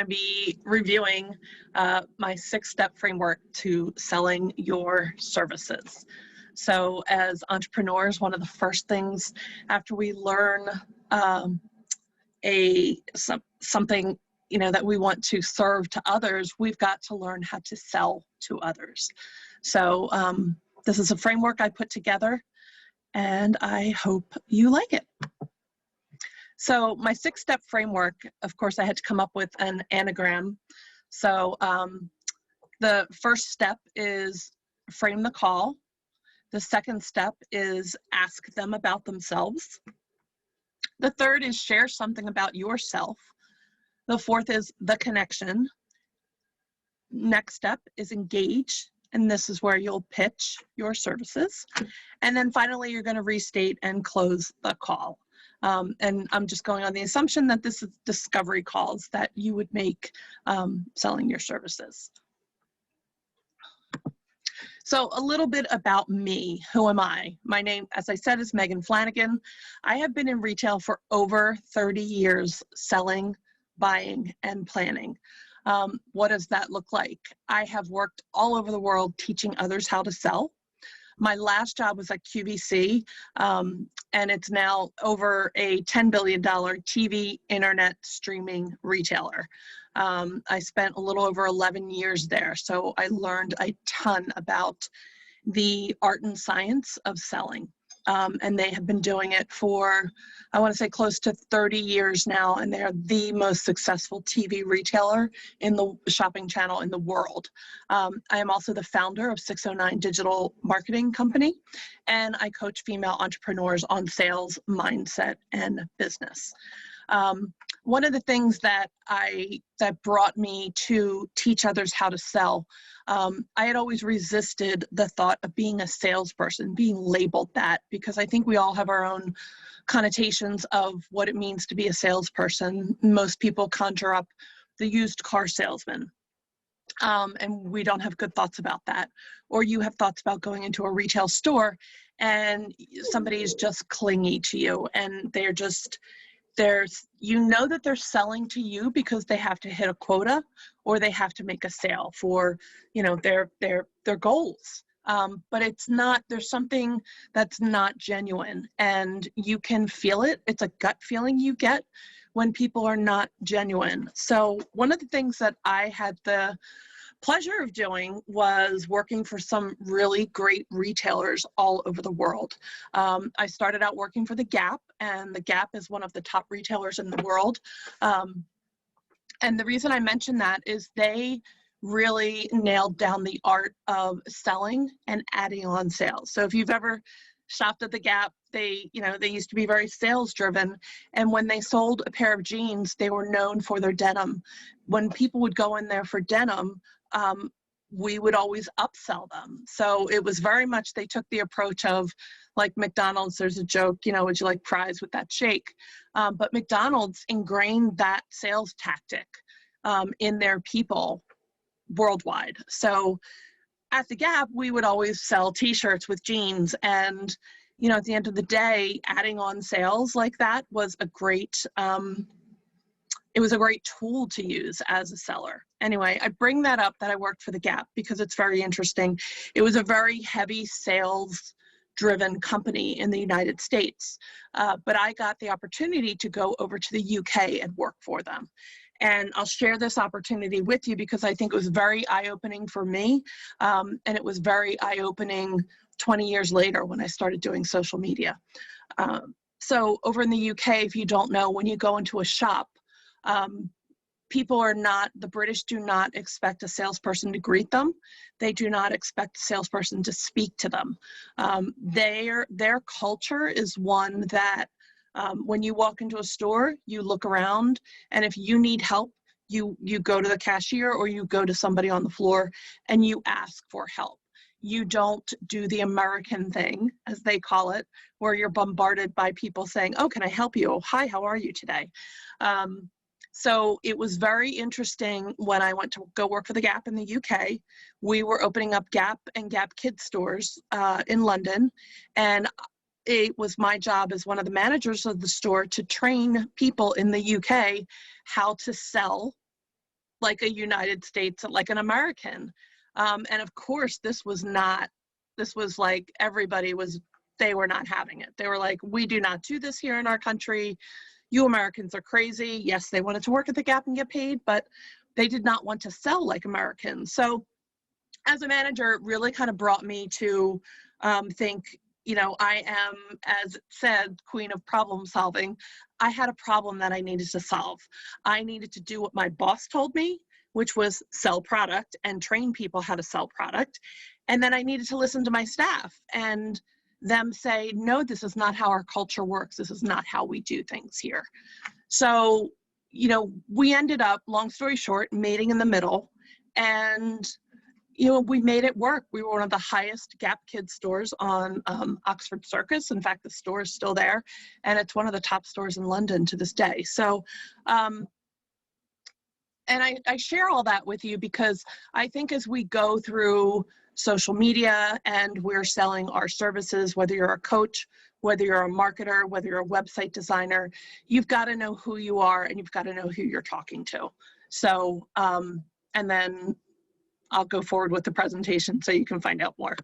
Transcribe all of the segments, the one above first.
to be reviewing my 6-step framework to selling your services. So as entrepreneurs, one of the first things after we learn something that we want to serve to others, we've got to learn how to sell to others. So this is a framework I put together, and I hope you like it. So my 6-step framework, of course, I had to come up with an anagram. So the first step is frame the call. The second step is ask them about themselves. The third is share something about yourself. The fourth is the connection. Next step is engage, and this is where you'll pitch your services. And then finally, you're going to restate and close the call. And I'm just going on the assumption that this is discovery calls that you would make selling your services. So a little bit about me. Who am I? My name, as I said, is Megan Flanagan. I have been in retail for over 30 years selling, buying, and planning. What does that look like? I have worked all over the world teaching others how to sell. My last job was at QVC, and it's now over a $10 billion TV internet streaming retailer. I spent a little over 11 years there, so I learned a ton about the art and science of selling. And they have been doing it for, I want to say, close to 30 years now, and they're the most successful TV retailer in the shopping channel in the world. I am also the founder of 609 Digital Marketing Company, and I coach female entrepreneurs on sales, mindset, and business. One of the things that brought me to teach others how to sell, I had always resisted the thought of being a salesperson, being labeled that, because I think we all have our own connotations of what it means to be a salesperson. Most people conjure up the used car salesman, and we don't have good thoughts about that. Or you have thoughts about going into a retail store and somebody is just clingy to you, and they're just, you know that they're selling to you because they have to hit a quota or they have to make a sale for, their goals. But it's not, there's something that's not genuine, and you can feel it. It's a gut feeling you get when people are not genuine. So one of the things that I had the pleasure of doing was working for some really great retailers all over the world. I started out working for the Gap, and the Gap is one of the top retailers in the world. And the reason I mention that is they really nailed down the art of selling and adding on sales. So if you've ever shopped at the Gap, they used to be very sales driven. And when they sold a pair of jeans, they were known for their denim. When people would go in there for denim, we would always upsell them. So it was very much, they took the approach of, like McDonald's, there's a joke, would you like fries with that shake? But McDonald's ingrained that sales tactic in their people worldwide. So at the Gap, we would always sell t-shirts with jeans, and at the end of the day, adding on sales like that was a great it was a great tool to use as a seller. Anyway, I bring that up that I worked for the Gap because it's very interesting. It was a very heavy sales driven company in the United States, but I got the opportunity to go over to the UK and work for them. And I'll share this opportunity with you because I think it was very eye-opening for me, and it was very eye-opening 20 years later when I started doing social media. So over in the UK, if you don't know, when you go into a shop, the British do not expect a salesperson to greet them. They do not expect a salesperson to speak to them. Their culture is one that when you walk into a store, you look around, and if you need help, you go to the cashier or you go to somebody on the floor and you ask for help. You don't do the American thing, as they call it, where you're bombarded by people saying, "Oh, can I help you? Oh, hi, how are you today?" So it was very interesting when I went to go work for the Gap in the UK. We were opening up Gap and Gap Kids stores in London, and it was my job as one of the managers of the store to train people in the UK how to sell like a United States, like an American. And of course, this was like they were not having it. They were like, we do not do this here in our country. You Americans are crazy. Yes, they wanted to work at the Gap and get paid, but they did not want to sell like Americans. So as a manager, it really kind of brought me to think, I am, as it said, queen of problem solving. I had a problem that I needed to solve. I needed to do what my boss told me, which was sell product and train people how to sell product. And then I needed to listen to my staff and them say, no, this is not how our culture works. This is not how we do things here. So, we ended up, long story short, meeting in the middle, and we made it work. We were one of the highest Gap Kids stores on Oxford Circus. In fact, the store is still there, and it's one of the top stores in London to this day. So, and I share all that with you because I think as we go through social media and we're selling our services, whether you're a coach, whether you're a marketer, whether you're a website designer, you've got to know who you are and you've got to know who you're talking to. So, and then I'll go forward with the presentation so you can find out more.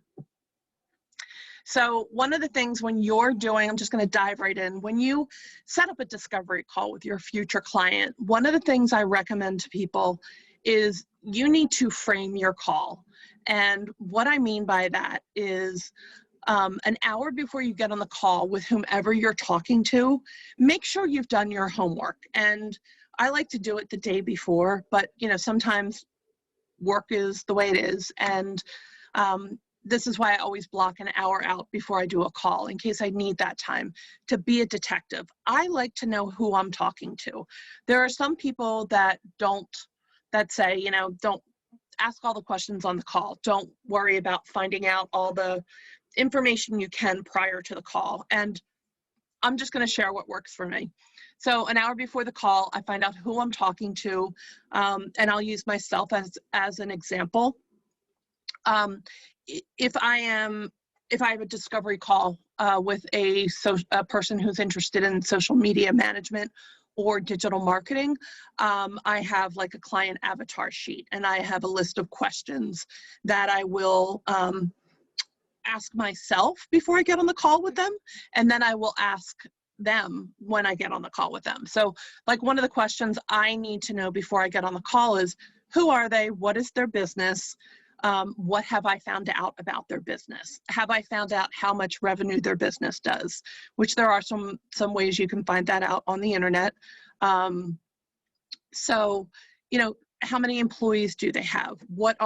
So one of the things when you're doing, I'm just going to dive right in, when you set up a discovery call with your future client, one of the things I recommend to people is you need to frame your call. And what I mean by that is an hour before you get on the call with whomever you're talking to, make sure you've done your homework. And I like to do it the day before, but sometimes work is the way it is. And this is why I always block an hour out before I do a call in case I need that time to be a detective. I like to know who I'm talking to. There are some people that say, don't ask all the questions on the call. Don't worry about finding out all the information you can prior to the call. And I'm just going to share what works for me. So an hour before the call, I find out who I'm talking to, and I'll use myself as an example. If I have a discovery call with a person who's interested in social media management or digital marketing, I have like a client avatar sheet, and I have a list of questions that I will ask myself before I get on the call with them, and then I will ask them when I get on the call with them. So like one of the questions I need to know before I get on the call is, who are they? What is their business? What have I found out about their business? Have I found out how much revenue their business does? Which there are some ways you can find that out on the internet. So, how many employees do they have? What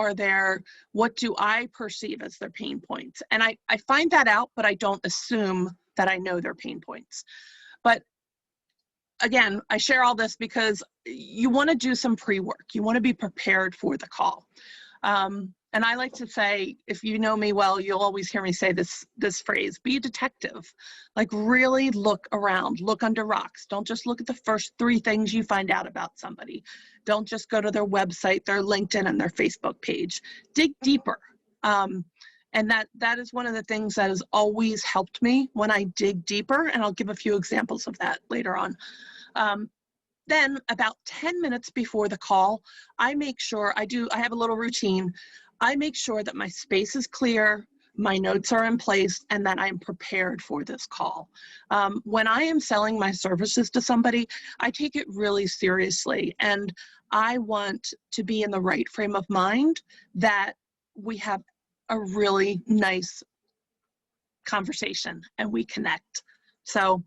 do I perceive as their pain points? And I find that out, but I don't assume that I know their pain points. But again, I share all this because you want to do some pre-work. You want to be prepared for the call. And I like to say, if you know me well, you'll always hear me say this phrase, be a detective. Like really look around, look under rocks. Don't just look at the first 3 things you find out about somebody. Don't just go to their website, their LinkedIn, and their Facebook page. Dig deeper. And that is one of the things that has always helped me when I dig deeper, and I'll give a few examples of that later on. Then about 10 minutes before the call, I make sure I have a little routine. I make sure that my space is clear, my notes are in place, and that I'm prepared for this call. When I am selling my services to somebody, I take it really seriously, and I want to be in the right frame of mind that we have a really nice conversation and we connect. So,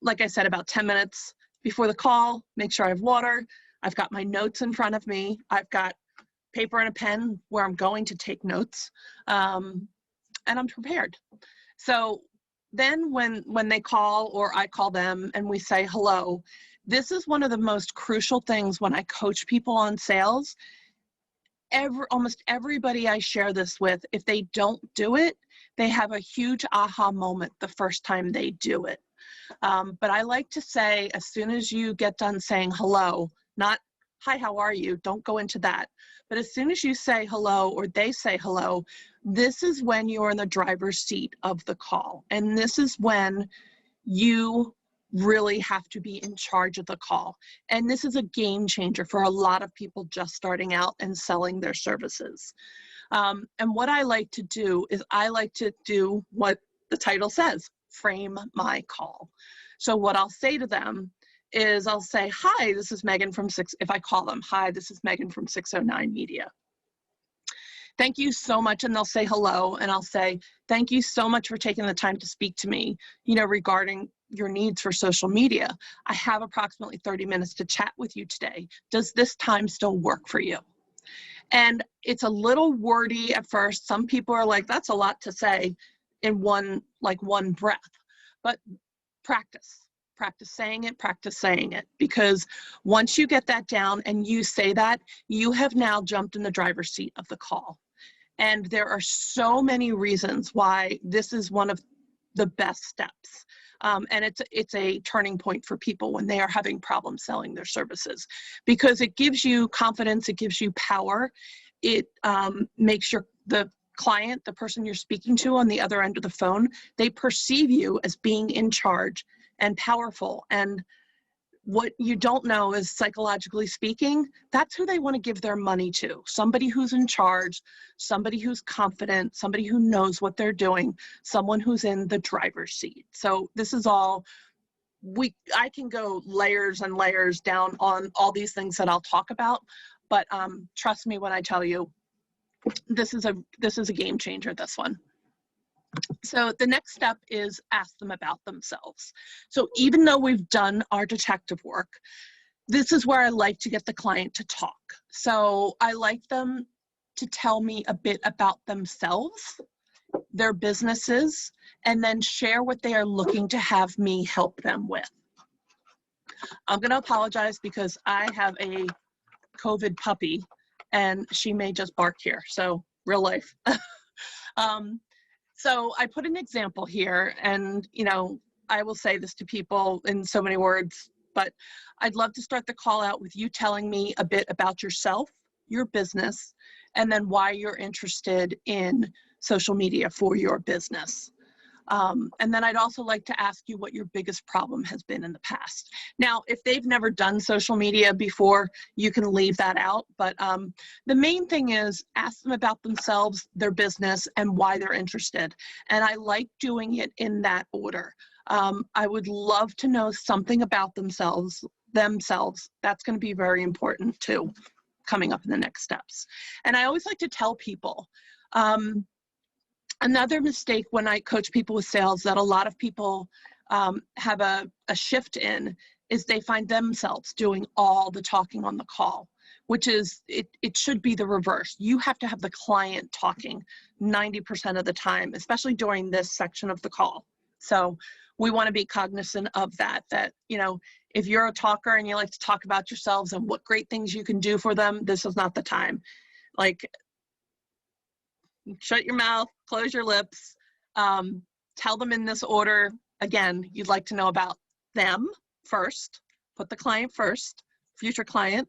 like I said, about 10 minutes before the call, make sure I have water. I've got my notes in front of me. I've got paper and a pen where I'm going to take notes, and I'm prepared. So then when they call or I call them and we say hello, this is one of the most crucial things when I coach people on sales. Almost everybody I share this with, if they don't do it, they have a huge aha moment the first time they do it. But I like to say, as soon as you get done saying hello, not hi, how are you? Don't go into that. But as soon as you say hello or they say hello, this is when you're in the driver's seat of the call. And this is when you really have to be in charge of the call. And this is a game changer for a lot of people just starting out and selling their services. And what I like to do is I like to do what the title says, frame my call. So what I'll say to them is I'll say, hi, this is Megan from if I call them, hi, this is Megan from 609 Media. Thank you so much. And they'll say hello. And I'll say, thank you so much for taking the time to speak to me, regarding your needs for social media. I have approximately 30 minutes to chat with you today. Does this time still work for you? And it's a little wordy at first. Some people are like, that's a lot to say in one breath, but practice saying it, because once you get that down and you say that, you have now jumped in the driver's seat of the call. And there are so many reasons why this is one of the best steps. And it's a turning point for people when they are having problems selling their services, because it gives you confidence, it gives you power, it makes the client, the person you're speaking to on the other end of the phone, they perceive you as being in charge and powerful. And what you don't know is, psychologically speaking, that's who they want to give their money to. Somebody who's in charge, somebody who's confident, somebody who knows what they're doing, someone who's in the driver's seat. So this is all, I can go layers and layers down on all these things that I'll talk about, but trust me when I tell you, this is a game changer, this one. So the next step is ask them about themselves. So even though we've done our detective work, this is where I like to get the client to talk. So I like them to tell me a bit about themselves, their businesses, and then share what they are looking to have me help them with. I'm going to apologize because I have a COVID puppy and she may just bark here. So real life. So I put an example here, and I will say this to people in so many words, but I'd love to start the call out with you telling me a bit about yourself, your business, and then why you're interested in social media for your business. And then I'd also like to ask you what your biggest problem has been in the past. Now, if they've never done social media before, you can leave that out. But the main thing is ask them about themselves, their business, and why they're interested. And I like doing it in that order. I would love to know something about themselves. That's going to be very important too, coming up in the next steps. And I always like to tell people, another mistake when I coach people with sales that a lot of people have a shift in is they find themselves doing all the talking on the call, which is, it should be the reverse. You have to have the client talking 90% of the time, especially during this section of the call. So we want to be cognizant of that, if you're a talker and you like to talk about yourselves and what great things you can do for them, this is not the time. Like, shut your mouth, close your lips, tell them in this order. Again, you'd like to know about them first, put the client first, future client,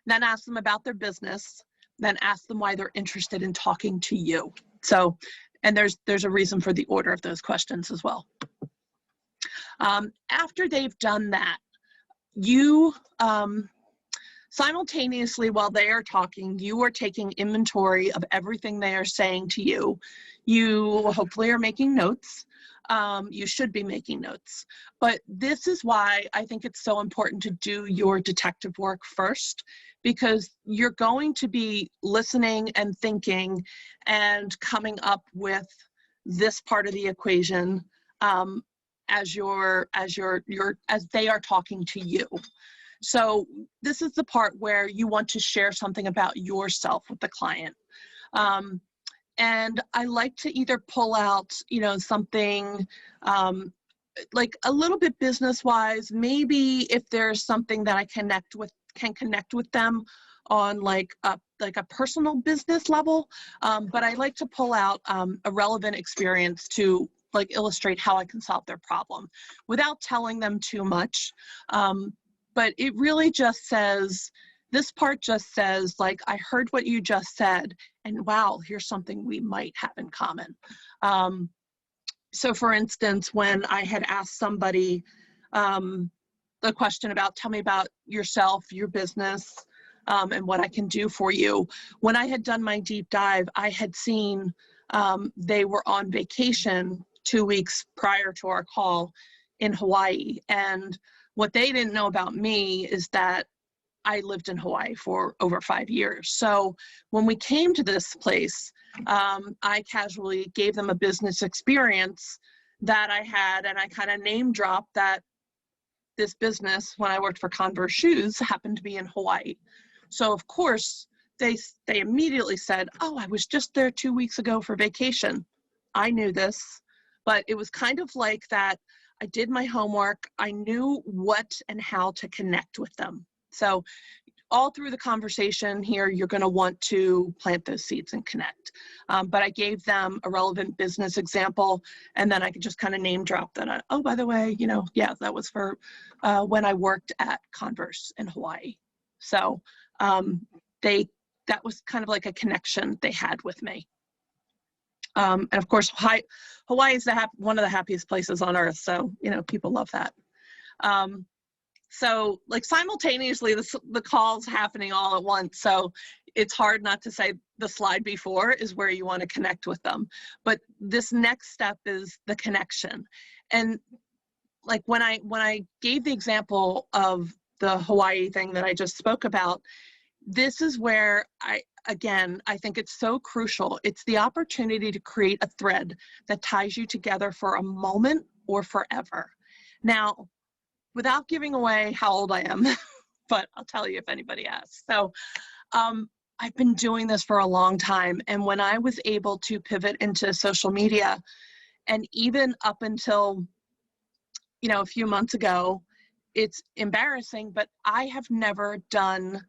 then ask them about their business, then ask them why they're interested in talking to you. So, and there's a reason for the order of those questions as well. After they've done that, you, simultaneously, while they are talking, you are taking inventory of everything they are saying to you. You hopefully are making notes. You should be making notes. But this is why I think it's so important to do your detective work first, because you're going to be listening and thinking and coming up with this part of the equation as they are talking to you. So this is the part where you want to share something about yourself with the client. And I like to either pull out, something like a little bit business-wise, maybe if there's something that I can connect with them on like a personal business level. But I like to pull out a relevant experience to illustrate how I can solve their problem without telling them too much. But it really just says, this part just says, I heard what you just said, and wow, here's something we might have in common. So for instance, when I had asked somebody the question about, tell me about yourself, your business, and what I can do for you. When I had done my deep dive, I had seen they were on vacation 2 weeks prior to our call in Hawaii. And what they didn't know about me is that I lived in Hawaii for over 5 years. So when we came to this place, I casually gave them a business experience that I had, and I kind of name dropped that this business, when I worked for Converse shoes, happened to be in Hawaii. So of course, they immediately said, oh, I was just there 2 weeks ago for vacation. I knew this, but it was kind of like that. I did my homework. I knew what and how to connect with them. So all through the conversation here, you're going to want to plant those seeds and connect. But I gave them a relevant business example, and then I could just kind of name drop that. Oh, by the way, yeah, that was for when I worked at Converse in Hawaii. So that was kind of like a connection they had with me. And of course, Hawaii is one of the happiest places on earth. So, people love that. So like simultaneously, the call's happening all at once. So it's hard not to say the slide before is where you want to connect with them. But this next step is the connection. And like when I gave the example of the Hawaii thing that I just spoke about, this is where I think it's so crucial. It's the opportunity to create a thread that ties you together for a moment or forever. Now, without giving away how old I am, but I'll tell you if anybody asks. So I've been doing this for a long time. And when I was able to pivot into social media, and even up until, a few months ago, it's embarrassing, but I have never done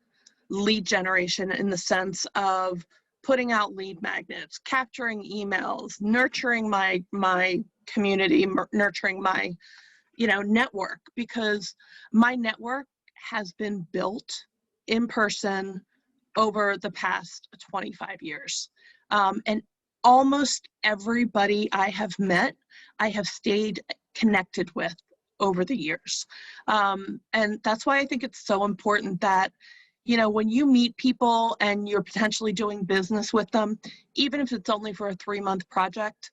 lead generation in the sense of putting out lead magnets, capturing emails, nurturing my community, nurturing my network, because my network has been built in person over the past 25 years. And almost everybody I have met, I have stayed connected with over the years. And that's why I think it's so important that, when you meet people and you're potentially doing business with them, even if it's only for a 3-month project,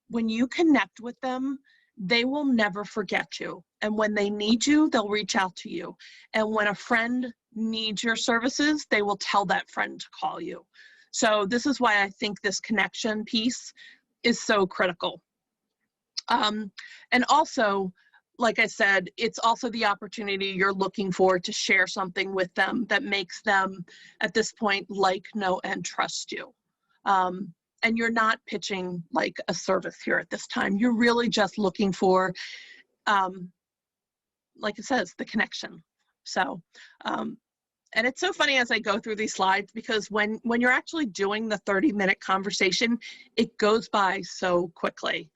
when you connect with them, they will never forget you. And when they need you, they'll reach out to you. And when a friend needs your services, they will tell that friend to call you. So this is why I think this connection piece is so critical. And also, like I said, it's also the opportunity you're looking for to share something with them that makes them, at this point, like, know, and trust you. And you're not pitching like a service here at this time. You're really just looking for, like it says, the connection. So, and it's so funny as I go through these slides, because when you're actually doing the 30-minute conversation, it goes by so quickly.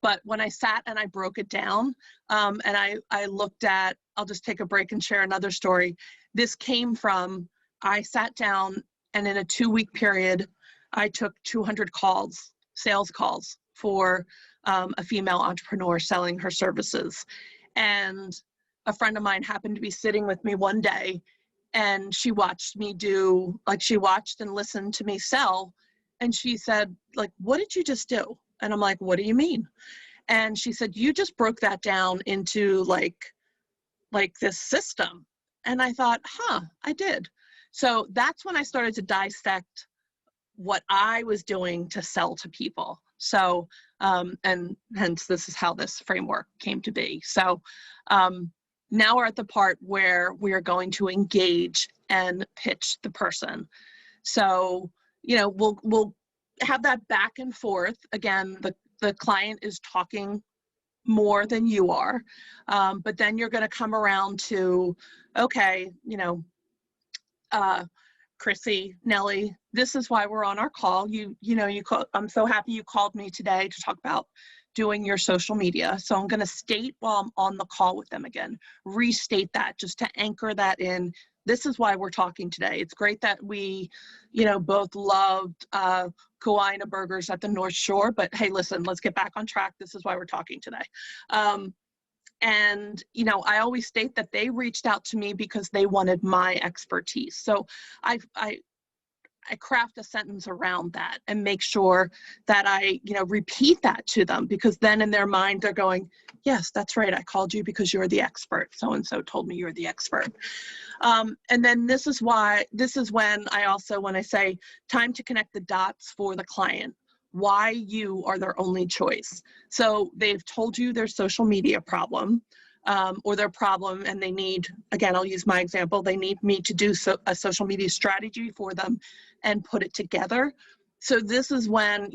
But when I sat and I broke it down, and I looked at, I'll just take a break and share another story. This came from, I sat down, and in a 2-week period, I took 200 calls, sales calls, for a female entrepreneur selling her services. And a friend of mine happened to be sitting with me one day, and she watched me she watched and listened to me sell. And she said, like, what did you just do? And I'm like, what do you mean? And she said, you just broke that down into like this system. And I thought, I did. So that's when I started to dissect what I was doing to sell to people. So, and hence this is how this framework came to be. So now we're at the part where we are going to engage and pitch the person. So, we'll have that back and forth. Again, the client is talking more than you are, but then you're going to come around to, okay, Chrissy, Nellie, this is why we're on our call. I'm so happy you called me today to talk about doing your social media. So I'm going to state while I'm on the call with them again, restate that just to anchor that in. this is why we're talking today. It's great that we, both loved Kauai burgers at the North Shore, but hey, listen, let's get back on track. This is why we're talking today. And, I always state that they reached out to me because they wanted my expertise. So I craft a sentence around that and make sure that I, repeat that to them, because then in their mind, they're going, yes, that's right. I called you because you're the expert. So-and-so told me you're the expert. And then this is when I say time to connect the dots for the client, why you are their only choice. So they've told you their social media problem, or their problem, and they need, again, I'll use my example, they need me to do a social media strategy for them and put it together. So this is when,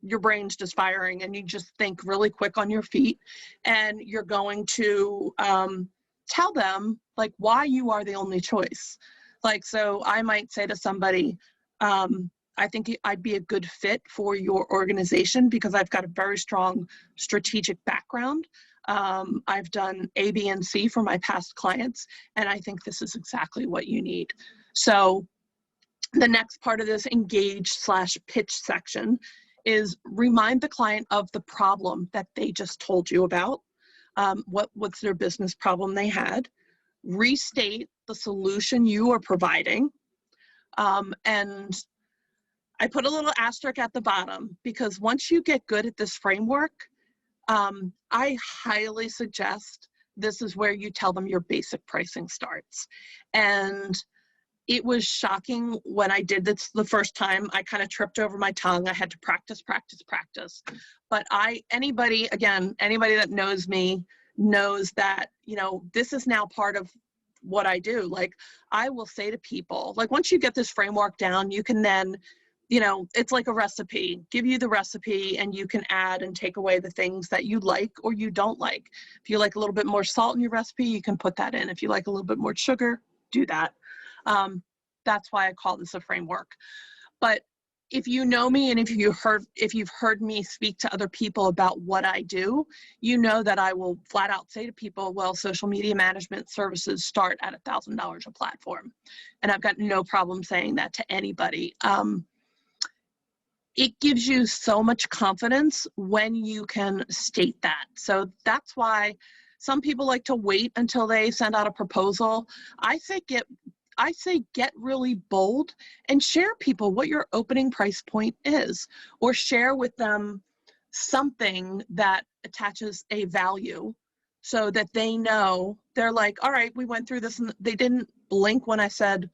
your brain's just firing and you just think really quick on your feet, and you're going to tell them like why you are the only choice. Like, so I might say to somebody, I think I'd be a good fit for your organization because I've got a very strong strategic background. I've done A, B, and C for my past clients, and I think this is exactly what you need. So the next part of this engage/pitch section is remind the client of the problem that they just told you about. What's their business problem they had? Restate the solution you are providing. And I put a little asterisk at the bottom because once you get good at this framework, I highly suggest this is where you tell them your basic pricing starts. And it was shocking when I did this the first time. I kind of tripped over my tongue. I had to practice. But anybody that knows me knows that, this is now part of what I do. Like, I will say to people, like, once you get this framework down, you can then, it's like a recipe, give you the recipe and you can add and take away the things that you like or you don't like. If you like a little bit more salt in your recipe, you can put that in. If you like a little bit more sugar, do that. That's why I call this a framework. But if you know me and if you've heard me speak to other people about what I do, you know that I will flat out say to people, well, social media management services start at $1,000 a platform. And I've got no problem saying that to anybody. It gives you so much confidence when you can state that. So that's why some people like to wait until they send out a proposal. I say get really bold and share people what your opening price point is, or share with them something that attaches a value so that they know. They're like, all right, we went through this, and they didn't blink when I said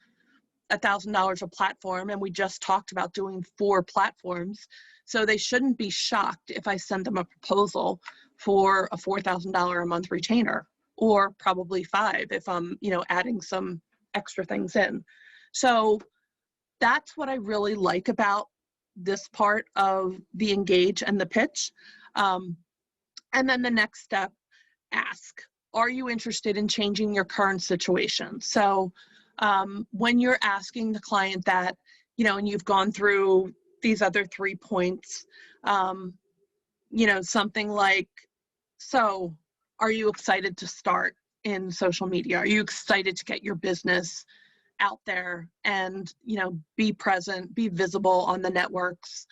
$1,000 a platform, and we just talked about doing 4 platforms. So they shouldn't be shocked if I send them a proposal for a $4,000 a month retainer, or probably 5 if I'm, adding some extra things in. So that's what I really like about this part of the engage and the pitch. And then the next step, ask, are you interested in changing your current situation? So when you're asking the client that, and you've gone through these other 3 points, something like, so are you excited to start in social media? Are you excited to get your business out there and, be present, be visible on the networks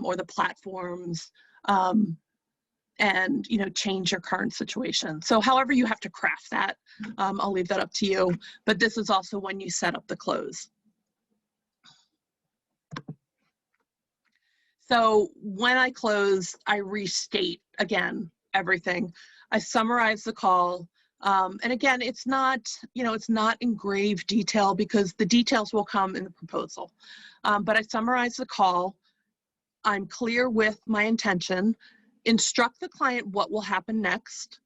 or the platforms, and, change your current situation? So however you have to craft that, I'll leave that up to you. But this is also when you set up the close. So when I close, I restate again everything. I summarize the call. And again, it's not in grave detail because the details will come in the proposal. But I summarize the call. I'm clear with my intention. Instruct the client what will happen next.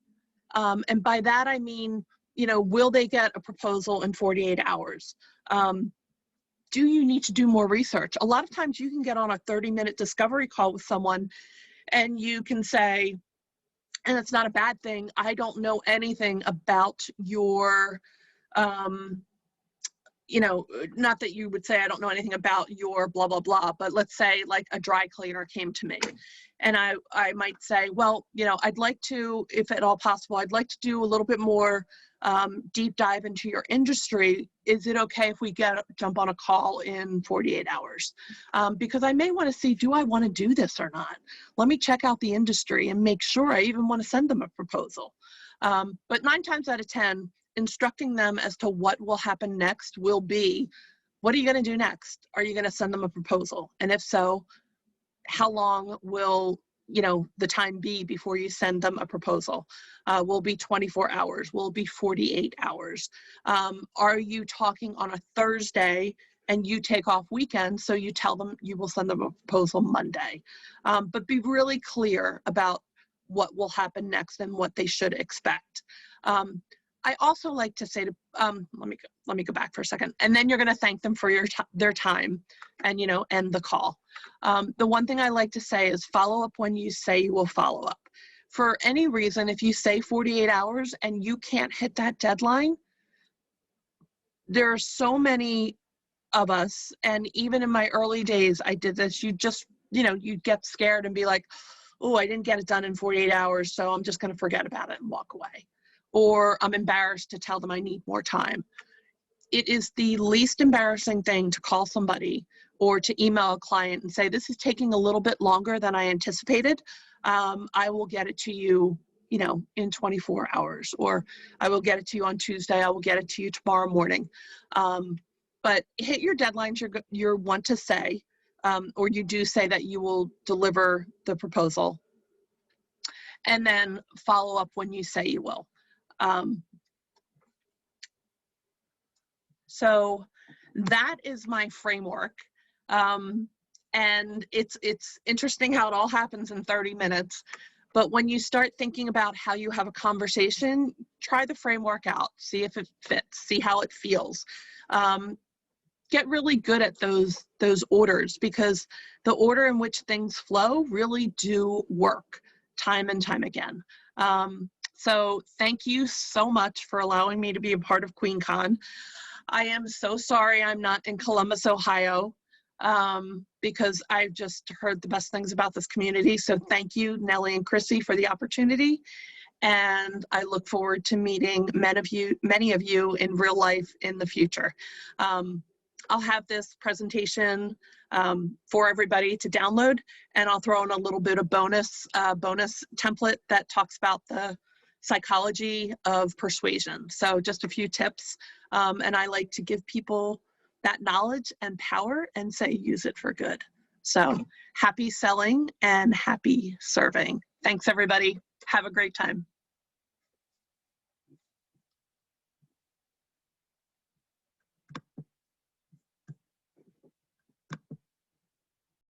And by that, I mean, will they get a proposal in 48 hours? Do you need to do more research? A lot of times you can get on a 30-minute discovery call with someone and you can say, and it's not a bad thing, I don't know anything about your you know, not that you would say, I don't know anything about your blah, blah, blah, but let's say like a dry cleaner came to me and I might say, well, you know, I'd like to, if at all possible, I'd like to do a little bit more deep dive into your industry. Is it okay if we jump on a call in 48 hours? Because I may want to see, do I want to do this or not? Let me check out the industry and make sure I even want to send them a proposal. But 9 times out of 10, instructing them as to what will happen next will be, what are you going to do next? Are you going to send them a proposal? And if so, how long will, you know, the time be before you send them a proposal? Will be 24 hours? Will be 48 hours? Are you talking on a Thursday and you take off weekend, so you tell them you will send them a proposal Monday? But be really clear about what will happen next and what they should expect. I also like to say to, let me go back for a second, and then you're going to thank them for their time and, you know, end the call. The one thing I like to say is follow up when you say you will follow up. For any reason, if you say 48 hours and you can't hit that deadline, there are so many of us, and even in my early days, I did this, you just, you know, you'd get scared and be like, oh, I didn't get it done in 48 hours, so I'm just going to forget about it and walk away. Or I'm embarrassed to tell them I need more time. It is the least embarrassing thing to call somebody or to email a client and say, this is taking a little bit longer than I anticipated. I will get it to you, you know, in 24 hours, or I will get it to you on Tuesday. I will get it to you tomorrow morning. But hit your deadlines you want to say, or you do say that you will deliver the proposal, and then follow up when you say you will. So that is my framework. And it's interesting how it all happens in 30 minutes. But when you start thinking about how you have a conversation, try the framework out, see if it fits, see how it feels. Get really good at those orders, because the order in which things flow really do work time and time again. So thank you so much for allowing me to be a part of QueenCon. I am so sorry I'm not in Columbus, Ohio, because I've just heard the best things about this community. So thank you, Nellie and Chrissy, for the opportunity. And I look forward to meeting many of you in real life in the future. I'll have this presentation for everybody to download, and I'll throw in a little bit of bonus template that talks about the psychology of persuasion. So just a few tips, and I like to give people that knowledge and power and say use it for good. So happy selling and happy serving. Thanks everybody. Have a great time.